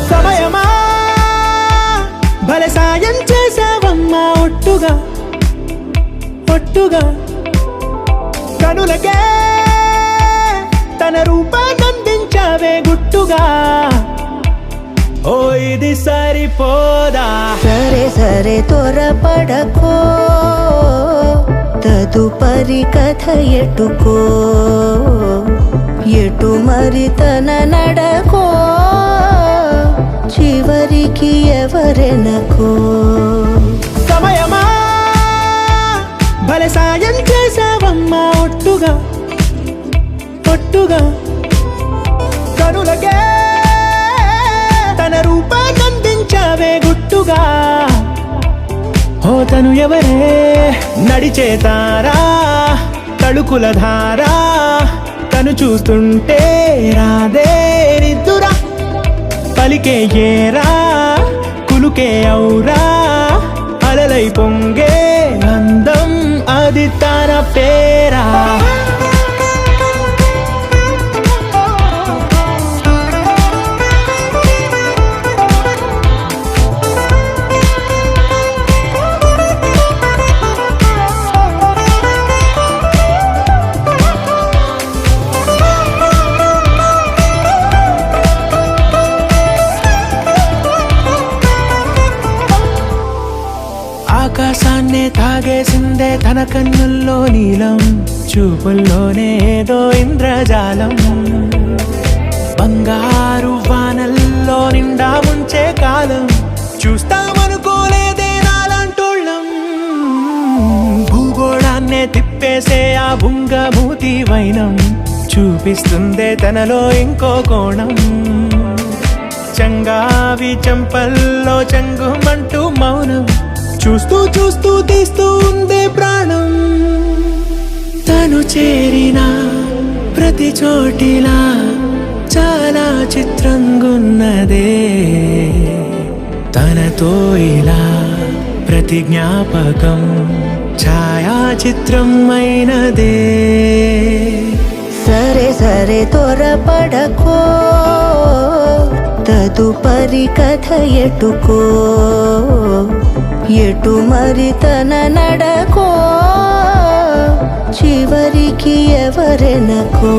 సమయమా భలే సాయం చేసావమ్మా ఒట్టుగా ఒట్టుగా కనులకే తన రూపాన్నందించావే గుట్టుగా ఓ ఇది సరిపోదా సరే సరే త్వరపడకో తదుపరి కథ ఎటుకో ఎటు మరి తన నడకో చివరికి ఎవరెనకో సమయమా భలే సాయం చేసావమ్మా ఒట్టుగా ఒట్టుగా కనులకే తన రూపాన్నందించావే గుట్టుగా ఓ తను ఎవరే నడిచేతారా తళుకుల ధారా తను చూస్తుంటే రాదే నిద్దురా పలికే ఏరా కులుకే ఔరా అలలై పొంగే అందం అది తన పేరా ఆకాశాన్నే తాగేసిందే తన కన్నుల్లో నీలం చూపుల్లోనే ఏదో ఇంద్రజాలం బంగారు వానల్లో నిండా ముంచే కాలం చూస్తామనుకోలేదే నాలాంటోళ్ళం భూగోళాన్నే తిప్పేసే ఆ బుంగమూతి వైనం చూపిస్తుందే తనలో ఇంకో కోణం చంగావి చెంపల్లో చెంగుమంటూ మౌనం చూస్తూ చూస్తూ తీస్తూ ఉందే ప్రాణం తను చేరిన ప్రతి చోటిలా చాలా చిత్రంగున్నదే తనతో ఇలా ప్రతి జ్ఞాపకం ఛాయాచిత్రం అయినదే సరే సరే త్వరపడకో తదుపరి కథ ఎటుకో ఎటు మరి తన నడకో చివరికి ఎవరెనకో